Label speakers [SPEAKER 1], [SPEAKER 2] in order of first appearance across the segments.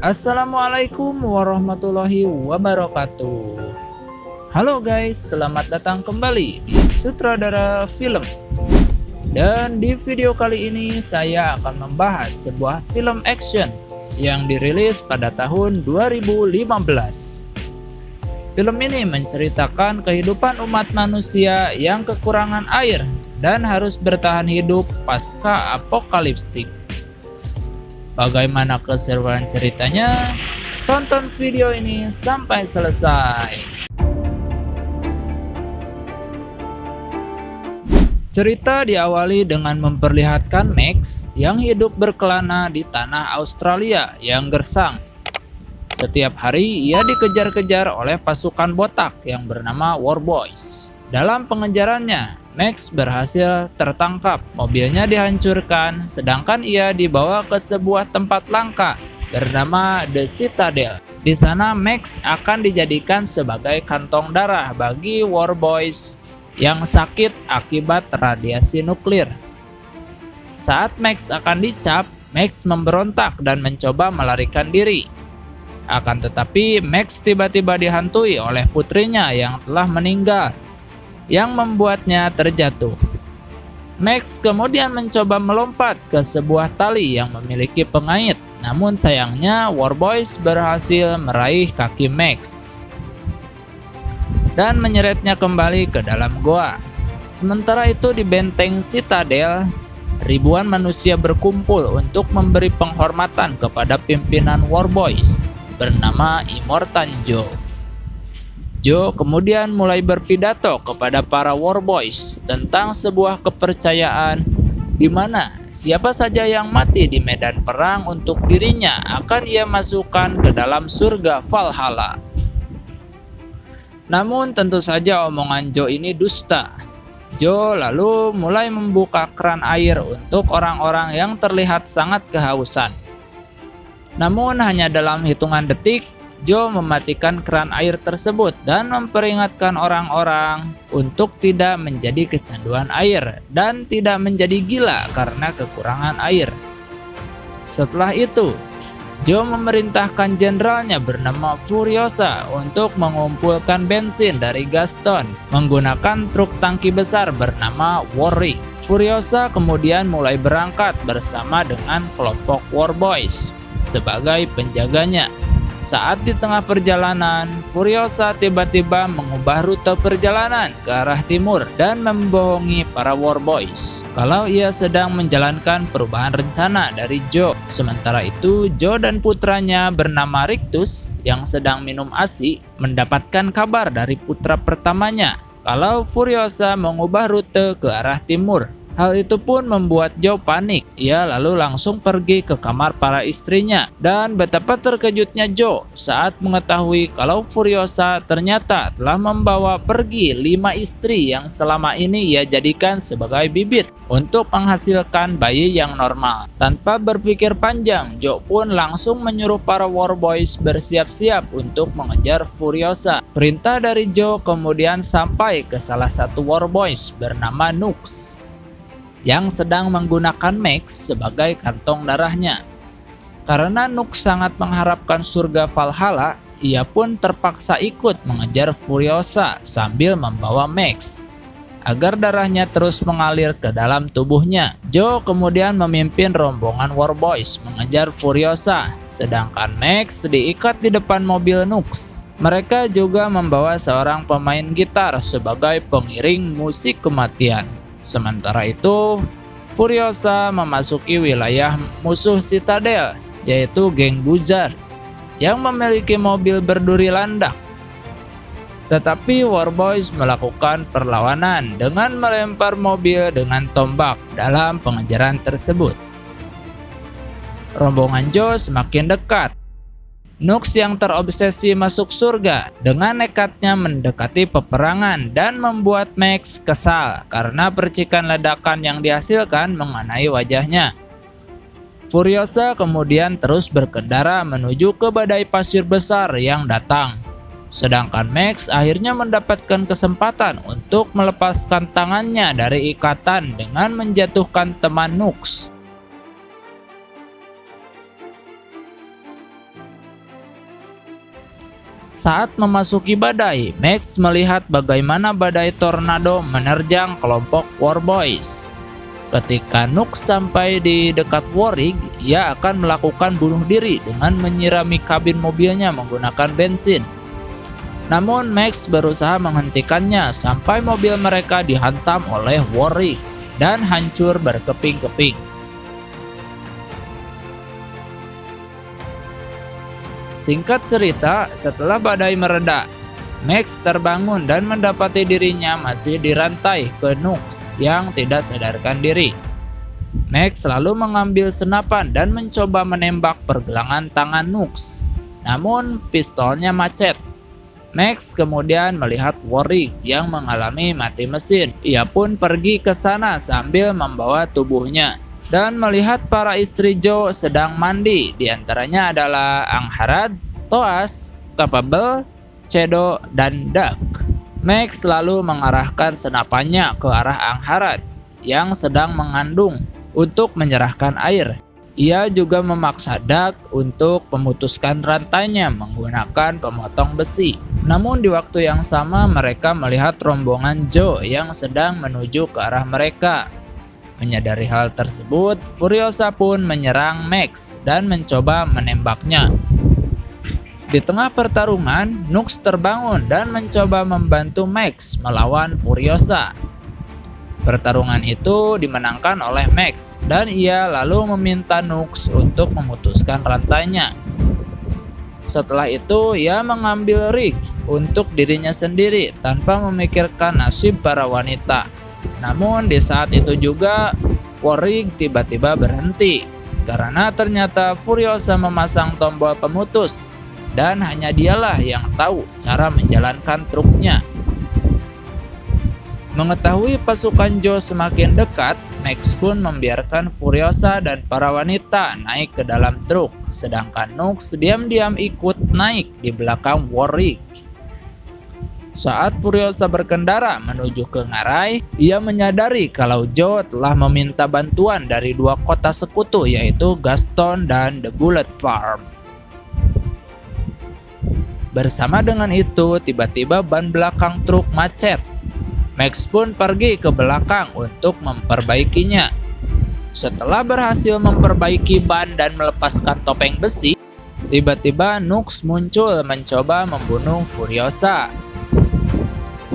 [SPEAKER 1] Assalamualaikum warahmatullahi wabarakatuh. Halo guys, selamat datang kembali di Sutradara Film. Dan di video kali ini saya akan membahas sebuah film action yang dirilis pada tahun 2015. Film ini menceritakan kehidupan umat manusia yang kekurangan air dan harus bertahan hidup pasca apokaliptik. Bagaimana keseruan ceritanya? Tonton video ini sampai selesai. Cerita diawali dengan memperlihatkan Max yang hidup berkelana di tanah Australia yang gersang. Setiap hari ia dikejar-kejar oleh pasukan botak yang bernama War Boys. Dalam pengejarannya, Max berhasil tertangkap, mobilnya dihancurkan, sedangkan ia dibawa ke sebuah tempat langka bernama The Citadel. Di sana Max akan dijadikan sebagai kantong darah bagi War Boys yang sakit akibat radiasi nuklir. Saat Max akan dicap, Max memberontak dan mencoba melarikan diri. Akan tetapi Max tiba-tiba dihantui oleh putrinya yang telah meninggal, yang membuatnya terjatuh. Max kemudian mencoba melompat ke sebuah tali yang memiliki pengait, namun sayangnya War Boys berhasil meraih kaki Max dan menyeretnya kembali ke dalam goa. Sementara itu di benteng Citadel, ribuan manusia berkumpul untuk memberi penghormatan kepada pimpinan War Boys bernama Immortan Joe. Joe kemudian mulai berpidato kepada para War Boys tentang sebuah kepercayaan di mana siapa saja yang mati di medan perang untuk dirinya akan ia masukkan ke dalam surga Valhalla. Namun tentu saja omongan Joe ini dusta. Joe lalu mulai membuka keran air untuk orang-orang yang terlihat sangat kehausan. Namun hanya dalam hitungan detik, Joe mematikan keran air tersebut dan memperingatkan orang-orang untuk tidak menjadi kecanduan air dan tidak menjadi gila karena kekurangan air. Setelah itu, Joe memerintahkan jenderalnya bernama Furiosa untuk mengumpulkan bensin dari Gaston menggunakan truk tangki besar bernama Warwick. Furiosa kemudian mulai berangkat bersama dengan kelompok War Boys sebagai penjaganya. Saat di tengah perjalanan, Furiosa tiba-tiba mengubah rute perjalanan ke arah timur dan membohongi para War Boys kalau ia sedang menjalankan perubahan rencana dari Joe. Sementara itu, Joe dan putranya bernama Rictus yang sedang minum ASI mendapatkan kabar dari putra pertamanya kalau Furiosa mengubah rute ke arah timur. Hal itu pun membuat Joe panik. Ia lalu langsung pergi ke kamar para istrinya. Dan betapa terkejutnya Joe saat mengetahui kalau Furiosa ternyata telah membawa pergi 5 istri yang selama ini ia jadikan sebagai bibit untuk menghasilkan bayi yang normal. Tanpa berpikir panjang, Joe pun langsung menyuruh para War Boys bersiap-siap untuk mengejar Furiosa. Perintah dari Joe kemudian sampai ke salah satu War Boys bernama Nux yang sedang menggunakan Max sebagai kantong darahnya. Karena Nux sangat mengharapkan surga Valhalla, ia pun terpaksa ikut mengejar Furiosa sambil membawa Max agar darahnya terus mengalir ke dalam tubuhnya. Joe kemudian memimpin rombongan War Boys mengejar Furiosa, sedangkan Max diikat di depan mobil Nux. Mereka juga membawa seorang pemain gitar sebagai pengiring musik kematian. Sementara itu, Furiosa memasuki wilayah musuh Citadel, yaitu geng Buzzard yang memiliki mobil berduri landak. Tetapi War Boys melakukan perlawanan dengan melempar mobil dengan tombak dalam pengejaran tersebut. Rombongan Joe semakin dekat. Nux yang terobsesi masuk surga dengan nekatnya mendekati peperangan dan membuat Max kesal karena percikan ledakan yang dihasilkan mengenai wajahnya. Furiosa kemudian terus berkendara menuju ke badai pasir besar yang datang. Sedangkan Max akhirnya mendapatkan kesempatan untuk melepaskan tangannya dari ikatan dengan menjatuhkan teman Nux. Saat memasuki badai, Max melihat bagaimana badai tornado menerjang kelompok War Boys. Ketika Nux sampai di dekat Warrig, ia akan melakukan bunuh diri dengan menyirami kabin mobilnya menggunakan bensin. Namun Max berusaha menghentikannya sampai mobil mereka dihantam oleh Warrig dan hancur berkeping-keping. Singkat cerita, setelah badai mereda, Max terbangun dan mendapati dirinya masih dirantai ke Nux yang tidak sadarkan diri. Max lalu mengambil senapan dan mencoba menembak pergelangan tangan Nux, namun pistolnya macet. Max kemudian melihat Warrig yang mengalami mati mesin. Ia pun pergi ke sana sambil membawa tubuhnya dan melihat para istri Joe sedang mandi. Di antaranya adalah Angharad, Toas, Capable, Cedo, dan Doug. Max lalu mengarahkan senapannya ke arah Angharad yang sedang mengandung untuk menyerahkan air. Ia juga memaksa Doug untuk memutuskan rantainya menggunakan pemotong besi. Namun di waktu yang sama mereka melihat rombongan Joe yang sedang menuju ke arah mereka. Menyadari hal tersebut, Furiosa pun menyerang Max dan mencoba menembaknya. Di tengah pertarungan, Nux terbangun dan mencoba membantu Max melawan Furiosa. Pertarungan itu dimenangkan oleh Max dan ia lalu meminta Nux untuk memutuskan rantainya. Setelah itu, ia mengambil rig untuk dirinya sendiri tanpa memikirkan nasib para wanita. Namun di saat itu juga Warrig tiba-tiba berhenti karena ternyata Furiosa memasang tombol pemutus dan hanya dialah yang tahu cara menjalankan truknya. Mengetahui pasukan Joe semakin dekat, Max pun membiarkan Furiosa dan para wanita naik ke dalam truk, sedangkan Nux diam-diam ikut naik di belakang Warrig. Saat Furiosa berkendara menuju ke ngarai, ia menyadari kalau Joe telah meminta bantuan dari dua kota sekutu yaitu Gaston dan The Bullet Farm. Bersama dengan itu, tiba-tiba ban belakang truk macet. Max pun pergi ke belakang untuk memperbaikinya. Setelah berhasil memperbaiki ban dan melepaskan topeng besi, tiba-tiba Nux muncul mencoba membunuh Furiosa.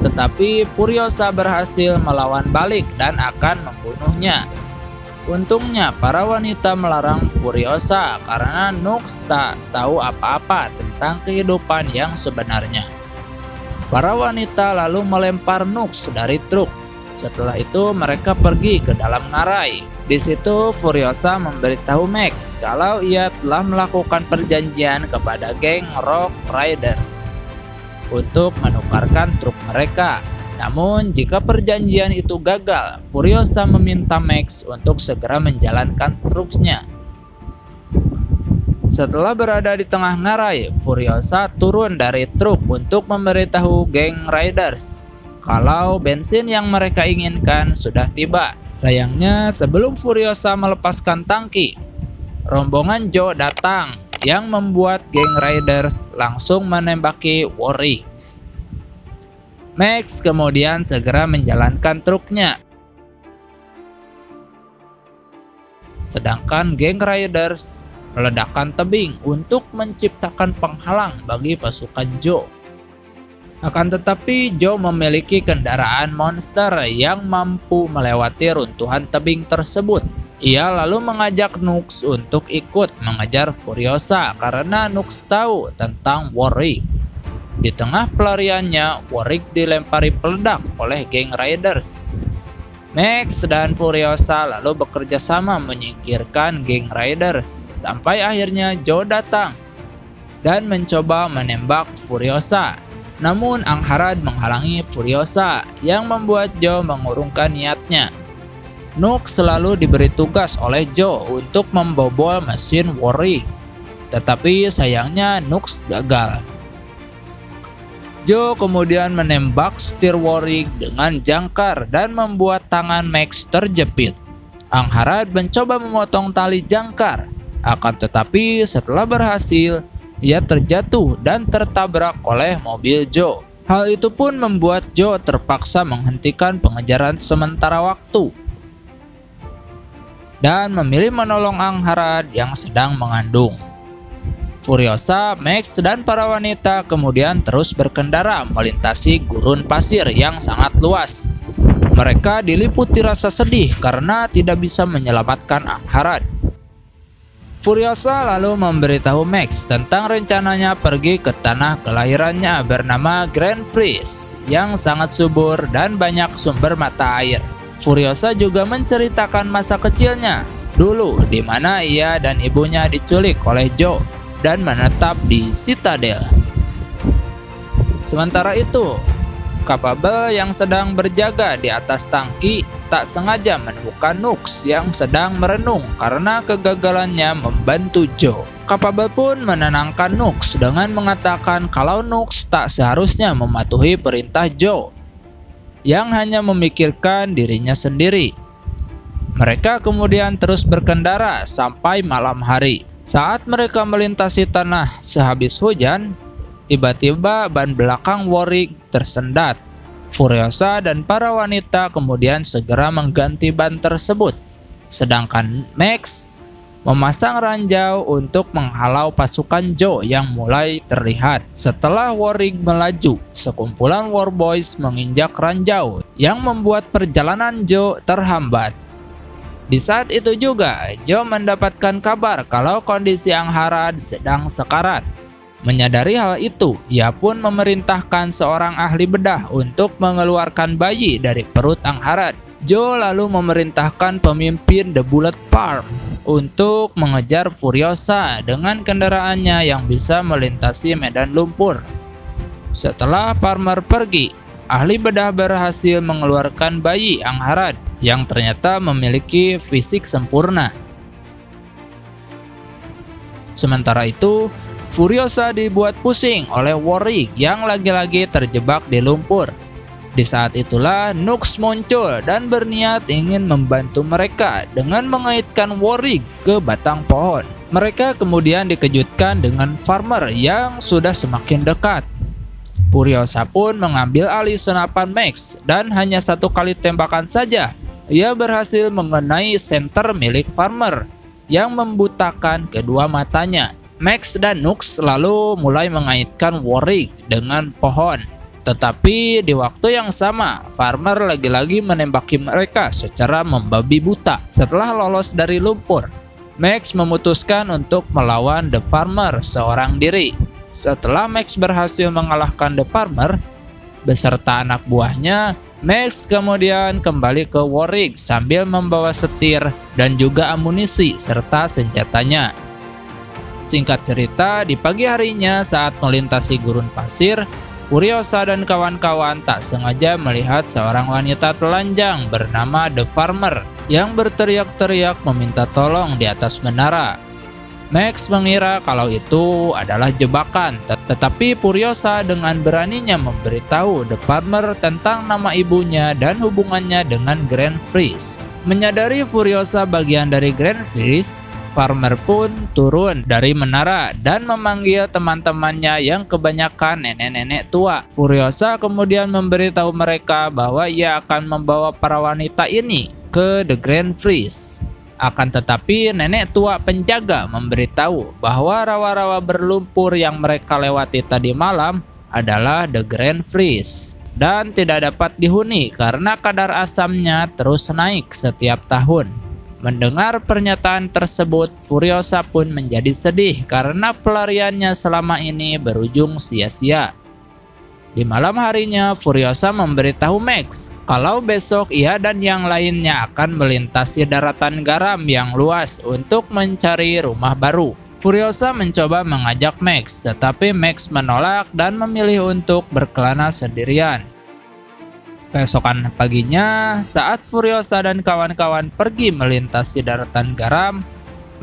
[SPEAKER 1] Tetapi Furiosa berhasil melawan balik dan akan membunuhnya. Untungnya para wanita melarang Furiosa karena Nux tak tahu apa-apa tentang kehidupan yang sebenarnya. Para wanita lalu melempar Nux dari truk. Setelah itu mereka pergi ke dalam ngarai. Di situ Furiosa memberitahu Max kalau ia telah melakukan perjanjian kepada geng Rock Riders untuk menukarkan truk mereka. Namun jika perjanjian itu gagal, Furiosa meminta Max untuk segera menjalankan truknya. Setelah berada di tengah ngarai, Furiosa turun dari truk untuk memberitahu geng Riders kalau bensin yang mereka inginkan sudah tiba. Sayangnya sebelum Furiosa melepaskan tangki, rombongan Joe datang yang membuat geng Riders langsung menembaki Warrig. Max kemudian segera menjalankan truknya. Sedangkan geng Riders meledakkan tebing untuk menciptakan penghalang bagi pasukan Joe. Akan tetapi Joe memiliki kendaraan monster yang mampu melewati runtuhan tebing tersebut. Ia lalu mengajak Nux untuk ikut mengejar Furiosa karena Nux tahu tentang Warrig. Di tengah pelariannya, Warrig dilempari peledak oleh geng Riders. Max dan Furiosa lalu bekerja sama menyingkirkan geng Riders sampai akhirnya Joe datang dan mencoba menembak Furiosa. Namun Angharad menghalangi Furiosa yang membuat Joe mengurungkan niatnya. Nux selalu diberi tugas oleh Joe untuk membobol mesin Warrig, tetapi sayangnya Nux gagal. Joe kemudian menembak setir Warrig dengan jangkar dan membuat tangan Max terjepit. Angharad mencoba memotong tali jangkar, akan tetapi setelah berhasil, ia terjatuh dan tertabrak oleh mobil Joe. Hal itu pun membuat Joe terpaksa menghentikan pengejaran sementara waktu dan memilih menolong Angharad yang sedang mengandung. Furiosa, Max, dan para wanita kemudian terus berkendara melintasi gurun pasir yang sangat luas. Mereka diliputi rasa sedih karena tidak bisa menyelamatkan Angharad. Furiosa lalu memberitahu Max tentang rencananya pergi ke tanah kelahirannya bernama Grand Prix yang sangat subur dan banyak sumber mata air. Furiosa juga menceritakan masa kecilnya dulu di mana ia dan ibunya diculik oleh Joe dan menetap di Citadel. Sementara itu, Capable yang sedang berjaga di atas tangki tak sengaja menemukan Nux yang sedang merenung karena kegagalannya membantu Joe. Capable pun menenangkan Nux dengan mengatakan kalau Nux tak seharusnya mematuhi perintah Joe yang hanya memikirkan dirinya sendiri. Mereka kemudian terus berkendara sampai malam hari. Saat mereka melintasi tanah sehabis hujan, tiba-tiba ban belakang Warwick tersendat. Furiosa dan para wanita kemudian segera mengganti ban tersebut, sedangkan Max memasang ranjau untuk menghalau pasukan Joe yang mulai terlihat. Setelah Warwick melaju, sekumpulan War Boys menginjak ranjau yang membuat perjalanan Joe terhambat. Di saat itu juga, Joe mendapatkan kabar kalau kondisi Angharad sedang sekarat. Menyadari hal itu, ia pun memerintahkan seorang ahli bedah untuk mengeluarkan bayi dari perut Angharad. Joe lalu memerintahkan pemimpin The Bullet Farm untuk mengejar Furiosa dengan kendaraannya yang bisa melintasi medan lumpur. Setelah Farmer pergi, ahli bedah berhasil mengeluarkan bayi Angharad yang ternyata memiliki fisik sempurna. Sementara itu, Furiosa dibuat pusing oleh Warwick yang lagi-lagi terjebak di lumpur. Di saat itulah Nux muncul dan berniat ingin membantu mereka dengan mengaitkan Warwick ke batang pohon. Mereka kemudian dikejutkan dengan Farmer yang sudah semakin dekat. Furiosa pun mengambil alih senapan Max dan hanya satu kali tembakan saja ia berhasil mengenai senter milik Farmer yang membutakan kedua matanya. Max dan Nux lalu mulai mengaitkan Warwick dengan pohon. Tetapi di waktu yang sama, Farmer lagi-lagi menembaki mereka secara membabi buta. Setelah lolos dari lumpur, Max memutuskan untuk melawan The Farmer seorang diri. Setelah Max berhasil mengalahkan The Farmer beserta anak buahnya, Max kemudian kembali ke Warwick sambil membawa setir dan juga amunisi serta senjatanya. Singkat cerita, di pagi harinya saat melintasi gurun pasir, Furiosa dan kawan-kawan tak sengaja melihat seorang wanita telanjang bernama The Farmer yang berteriak-teriak meminta tolong di atas menara. Max mengira kalau itu adalah jebakan, tetapi Furiosa dengan beraninya memberitahu The Farmer tentang nama ibunya dan hubungannya dengan Grand Prix. Menyadari Furiosa bagian dari Grand Prix, Farmer pun turun dari menara dan memanggil teman-temannya yang kebanyakan nenek-nenek tua. Furiosa kemudian memberitahu mereka bahwa ia akan membawa para wanita ini ke The Grand Prix. Akan tetapi nenek tua penjaga memberitahu bahwa rawa-rawa berlumpur yang mereka lewati tadi malam adalah The Grand Prix dan tidak dapat dihuni karena kadar asamnya terus naik setiap tahun. Mendengar pernyataan tersebut, Furiosa pun menjadi sedih karena pelariannya selama ini berujung sia-sia. Di malam harinya, Furiosa memberitahu Max kalau besok ia dan yang lainnya akan melintasi daratan garam yang luas untuk mencari rumah baru. Furiosa mencoba mengajak Max, tetapi Max menolak dan memilih untuk berkelana sendirian. Keesokan paginya, saat Furiosa dan kawan-kawan pergi melintasi daratan garam,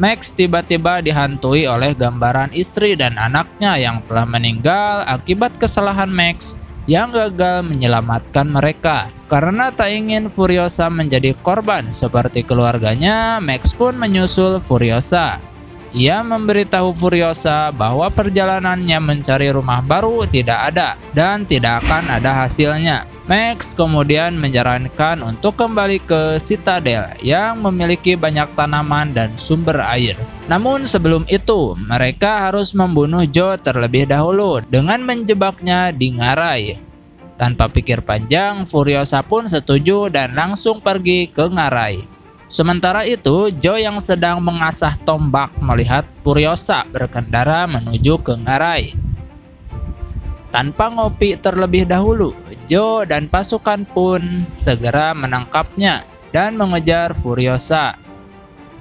[SPEAKER 1] Max tiba-tiba dihantui oleh gambaran istri dan anaknya yang telah meninggal akibat kesalahan Max yang gagal menyelamatkan mereka. Karena tak ingin Furiosa menjadi korban seperti keluarganya, Max pun menyusul Furiosa. ia memberitahu Furiosa bahwa perjalanannya mencari rumah baru tidak ada dan tidak akan ada hasilnya. Max kemudian menyarankan untuk kembali ke Citadel yang memiliki banyak tanaman dan sumber air. Namun sebelum itu, mereka harus membunuh Joe terlebih dahulu dengan menjebaknya di ngarai. Tanpa pikir panjang, Furiosa pun setuju dan langsung pergi ke ngarai. Sementara itu, Joe yang sedang mengasah tombak melihat Furiosa berkendara menuju ke ngarai. Tanpa ngopi terlebih dahulu, Joe dan pasukan pun segera menangkapnya dan mengejar Furiosa.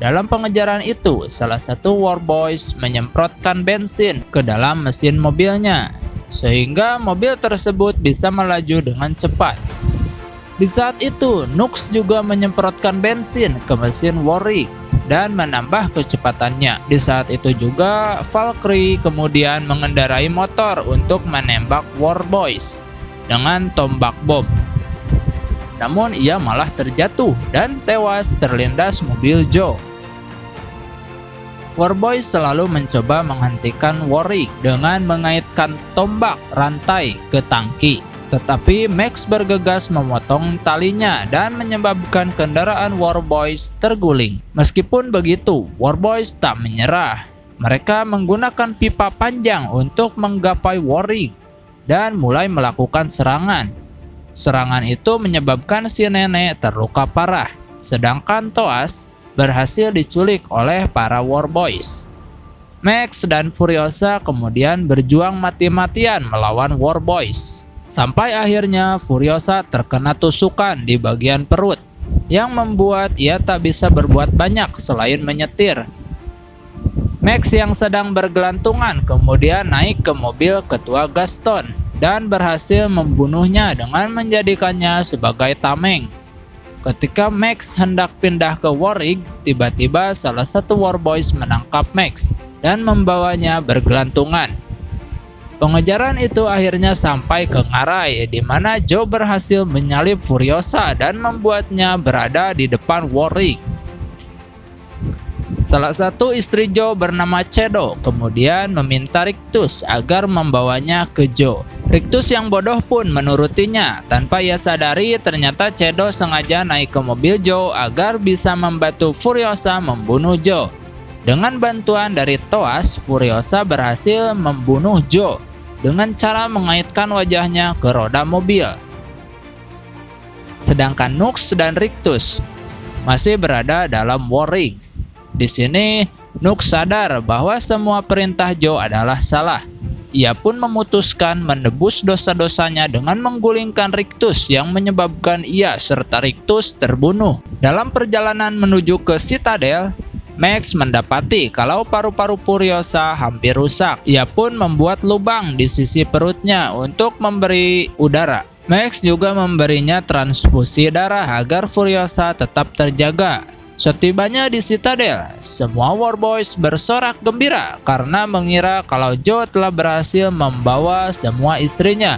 [SPEAKER 1] Dalam pengejaran itu, salah satu War Boys menyemprotkan bensin ke dalam mesin mobilnya, sehingga mobil tersebut bisa melaju dengan cepat. Di saat itu, Nux juga menyemprotkan bensin ke mesin Warrig dan menambah kecepatannya. Di saat itu juga, Valkyrie kemudian mengendarai motor untuk menembak War Boys dengan tombak bom. Namun ia malah terjatuh dan tewas terlindas mobil Joe. War Boys selalu mencoba menghentikan Warrig dengan mengaitkan tombak rantai ke tangki. Tetapi Max bergegas memotong talinya dan menyebabkan kendaraan War Boys terguling. Meskipun begitu, War Boys tak menyerah. Mereka menggunakan pipa panjang untuk menggapai Warrig dan mulai melakukan serangan. Serangan itu menyebabkan si nenek terluka parah, sedangkan Thoas berhasil diculik oleh para War Boys. Max dan Furiosa kemudian berjuang mati-matian melawan War Boys. Sampai akhirnya Furiosa terkena tusukan di bagian perut yang membuat ia tak bisa berbuat banyak selain menyetir. Max yang sedang bergelantungan kemudian naik ke mobil ketua Gaston dan berhasil membunuhnya dengan menjadikannya sebagai tameng. Ketika Max hendak pindah ke Warrig, tiba-tiba salah satu War Boys menangkap Max dan membawanya bergelantungan. Pengejaran itu akhirnya sampai ke ngarai, di mana Joe berhasil menyalip Furiosa dan membuatnya berada di depan Warrig. Salah satu istri Joe bernama Cedo kemudian meminta Rictus agar membawanya ke Joe. Rictus yang bodoh pun menurutinya. Tanpa ia sadari, ternyata Cedo sengaja naik ke mobil Joe agar bisa membantu Furiosa membunuh Joe. Dengan bantuan dari Thoas, Furiosa berhasil membunuh Joe dengan cara mengaitkan wajahnya ke roda mobil. Sedangkan Nux dan Rictus masih berada dalam Warrig. Di sini, Nux sadar bahwa semua perintah Joe adalah salah. Ia pun memutuskan menebus dosa-dosanya dengan menggulingkan Rictus yang menyebabkan ia serta Rictus terbunuh. Dalam perjalanan menuju ke Citadel, Max mendapati kalau paru-paru Furiosa hampir rusak. Ia pun membuat lubang di sisi perutnya untuk memberi udara. Max juga memberinya transfusi darah agar Furiosa tetap terjaga. Setibanya di Citadel, semua War Boys bersorak gembira karena mengira kalau Joe telah berhasil membawa semua istrinya.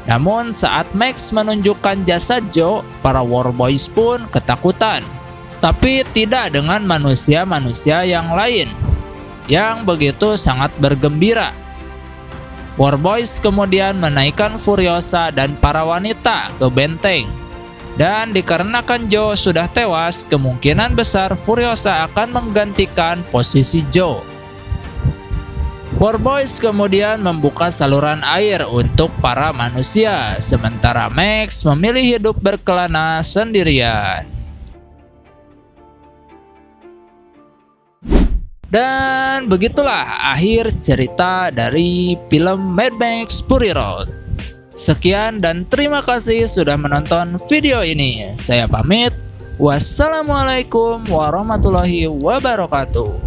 [SPEAKER 1] Namun saat Max menunjukkan jasad Joe, para War Boys pun ketakutan. Tapi tidak dengan manusia-manusia yang lain yang begitu sangat bergembira. War Boys kemudian menaikkan Furiosa dan para wanita ke benteng. Dan dikarenakan Joe sudah tewas, kemungkinan besar Furiosa akan menggantikan posisi Joe. War Boys kemudian membuka saluran air untuk para manusia, sementara Max memilih hidup berkelana sendirian. Dan begitulah akhir cerita dari film Mad Max Fury Road. Sekian dan terima kasih sudah menonton video ini. Saya pamit. Wassalamualaikum warahmatullahi wabarakatuh.